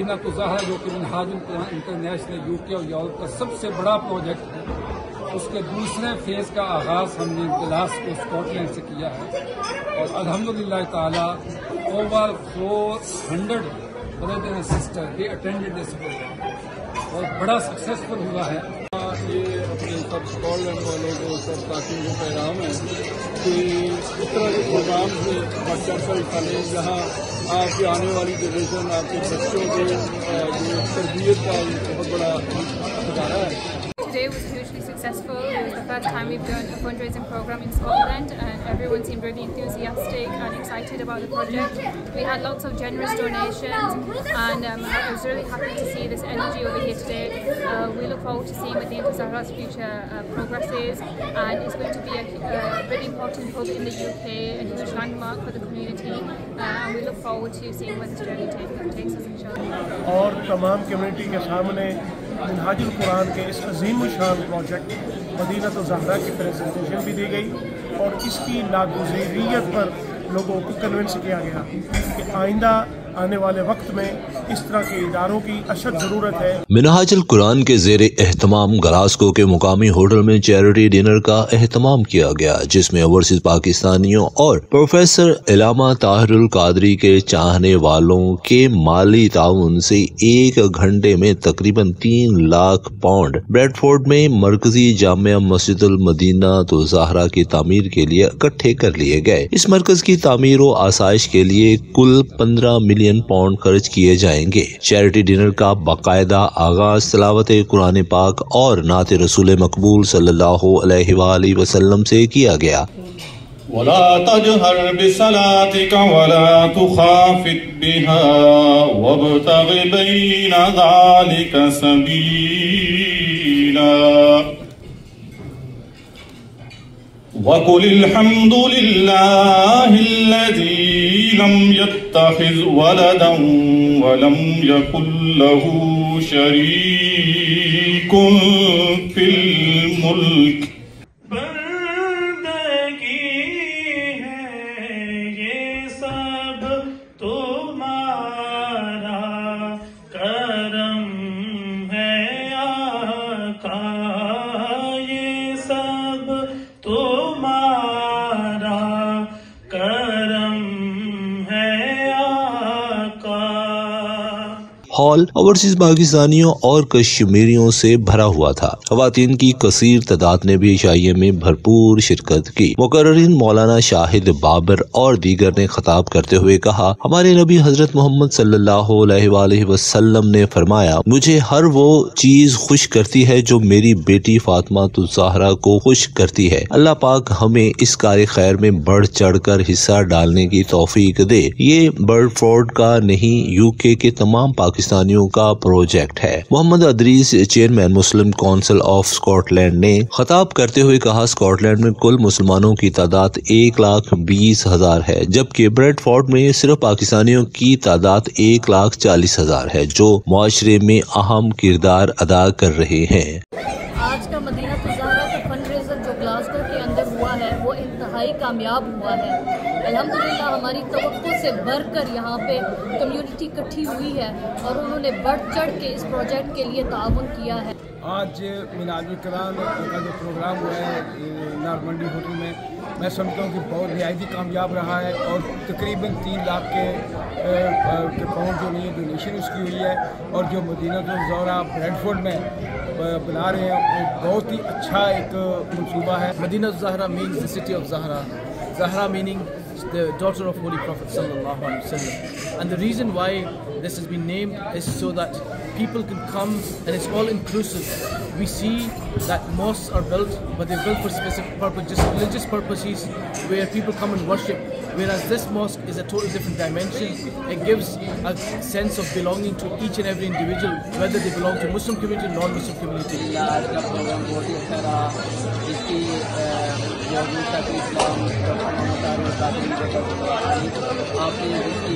Medina तो ज़हरा जो कि मिनहाजुल कुरान इंटरनेशनल यूके और यूरोप का सबसे बड़ा प्रोजेक्ट है, उसके दूसरे फेज़ का आगाज़ हमने ग्लासगो स्कॉटलैंड से किया है और अल्हम्दुलिल्लाह ताला over 400 brother and sister they attended this program और बड़ा सक्सेसफुल हुआ है। ये अपने सब स्कॉटलैंड वालों को सब साथियों को पैगाम है कि इस तरह के प्रोग्राम से बच्चों का हिस्सा लें, जहाँ आपकी आने वाली जनरेशन आपके बच्चों के जो तरबियत का बहुत बड़ा खजाना है। Today was hugely successful. It was the first time we've done a fundraising program in Scotland, and everyone seemed really enthusiastic and excited about the project. We had lots of generous donations, and I was really happy to see this energy over here today. We look forward to seeing Madinat al-Zahra's future progresses, and it's going to be a really important hub in the UK, a huge landmark for the community, and we look forward to seeing where this journey takes us, inshallah. और तमाम community के सामने मिनहाजुल कुरान के इस अजीम शान project मदीनत Zahra की presentation भी दी गई और इसकी नागुज़रियत पर लोगों को कन्विंस किया गया कि आइंदा आने वाले वक्त में इस तरह के इदारों की अशद जरूरत है। मिनहाजुल कुरान के ज़ेरे एहतमाम ग्लासगो के मुकामी होटल में चैरिटी डिनर का एहतमाम किया गया, जिसमें ओवरसीज पाकिस्तानियों और प्रोफेसर इलामा ताहिरुल कादरी के चाहने वालों के माली ताउन से 1 घंटे में तकरीबन 3 लाख पाउंड ब्रेडफोर्ड में मरकजी जामिया मस्जिदुल मदीना तो ज़हरा की तामीर के लिए इकट्ठे कर लिए गए। इस मरकज की तामीर व आसाइश के लिए कुल 15 मिलियन पाउंड खर्च किए जाएंगे। चैरिटी डिनर का बाकायदा आगाज तिलावत कुरान पाक और नात रसूल मकबूल सल्लल्लाहु अलैहि वसल्लम से किया गया। वला तजहर बिसलातिका वला तुखाफित बिहा वब्तगि बैन ज़ालिका सबीला वकुलिल हम्दुलिल्लाहिल्लज़ी लम यत्तखिज़ वलदन वलम यकुल लहू शरीकुन फिल मुल्क। बंदगी है ये सब तुम्हारा, करम है आका ये सब तुम्हारा, करम है आका। हॉल ओवरसीज पाकिस्तानियों और कश्मीरियों से भरा हुआ था। खवातीन की कसीर तादाद ने भी इशाइये में भरपूर शिरकत की। मुकर्रिरीन मौलाना शाहिद बाबर और दीगर ने खिताब करते हुए कहा, हमारे नबी हजरत मोहम्मद सल्लल्लाहु अलैहि वसल्लम ने फरमाया, मुझे हर वो चीज खुश करती है जो मेरी बेटी फातिमा ज़हरा को खुश करती है। अल्लाह पाक हमें इस कार्य खैर में बढ़ चढ़ कर हिस्सा डालने की तौफीक दे। ये बर्डफोर्ड का नहीं, यूके के तमाम पाकिस्तानियों का प्रोजेक्ट है। Mohammad Idrees, chairman Muslim council of Scotland ने खिताब करते हुए कहा, स्कॉटलैंड में कुल मुसलमानों की तादाद 1,20,000 है, जबकि ब्रेडफोर्ड में सिर्फ पाकिस्तानियों की तादाद 1,40,000 है, जो मुआशरे में अहम किरदार अदा कर रहे हैं। आज का मदीना ज़हरा का फंडरेजर जो ग्लासगो के अंदर हुआ है वो इंतहाई कामयाब हुआ है। अल्हम्दुलिल्लाह हमारी तवक्को से बढ़कर यहाँ पे कम्युनिटी इकट्ठी हुई है और उन्होंने बढ़ चढ़ के इस प्रोजेक्ट के लिए ताउन किया है। आज मिनाजुल कुरान का जो प्रोग्राम हुआ है नारमंडी होटल में, मैं समझता हूँ कि बहुत निहायती कामयाब रहा है और तकरीबन 3 लाख के पाउंड जो नहीं डोनेशन उसकी हुई है और जो मदीना ज़हरा ब्रेडफोर्ड में बना रहे हैं वो बहुत ही अच्छा एक मंसूबा है। Madina Zahra means the city of Zahra, Zahra meaning the daughter of Holy Prophet sallallahu alaihi wasallam, and the reason why this has been named is so that people can come and it's all inclusive. We see that mosques are built, but they're built for specific purpose, just religious purposes, where people come and worship. Whereas this mosque is a totally different dimension. It gives a sense of belonging to each and every individual, whether they belong to Muslim community or non-Muslim community. आज का programme बहुत ही अच्छा रहा, जिसकी जो इस्लाम आपने जिसकी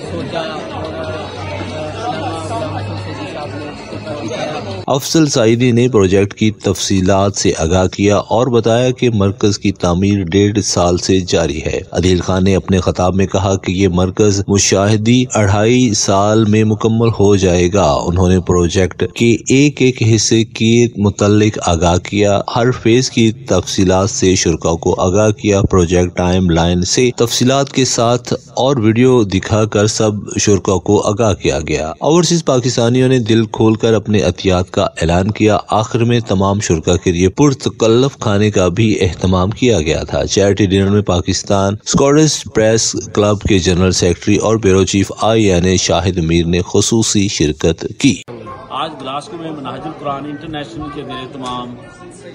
सोचा और آپ لوگ کی طرح. افضل سعیدی نے پروجیکٹ کی تفصیلات سے آگاہ کیا اور بتایا کہ مرکز کی تعمیر 1.5 سال سے جاری ہے. عدیل خان نے اپنے خطاب میں کہا کہ یہ مرکز مشاہدی 2.5 سال میں مکمل ہو جائے گا. انہوں نے پروجیکٹ کے ایک حصے کے متعلق آگاہ کیا، ہر فیز کی تفصیلات سے شرکاء کو آگاہ کیا. پروجیکٹ ٹائم لائن سے تفصیلات کے ساتھ اور ویڈیو دکھا کر سب شرکاء کو آگاہ کیا گیا. اوورسیز پاکستانیوں نے دل کھول کر اپنے عطیات کا اعلان کیا. آخر میں تمام شرکاء کے لیے پرتکلف کھانے کا بھی اہتمام کیا گیا تھا. چیریٹی ڈنر میں پاکستان اسکاٹش پریس کلب کے جنرل سیکرٹری اور بیورو چیف INA شاہد میر نے خصوصی شرکت کی. آج گلاسگو میں منہاج القرآن انٹرنیشنل کے زیر اہتمام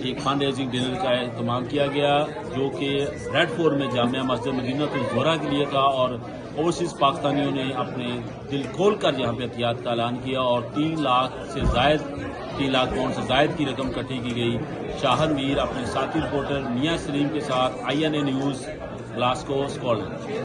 ایک فنڈ ریزنگ ڈنر کا اہتمام کیا گیا، جو کہ ریڈ فورٹ میں جامعہ مسجد مدینہ الزہرا کے لیے تھا، اور اوورسیز پاکستانیوں نے اپنے دل کھول کر یہاں پہ عطیات کا اعلان کیا اور 3 لاکھ پاؤنڈ سے زائد کی رقم اکٹھی کی گئی. شاہد میر اپنے ساتھی رپورٹر میاں سلیم کے ساتھ INA news Glasgow Scott land.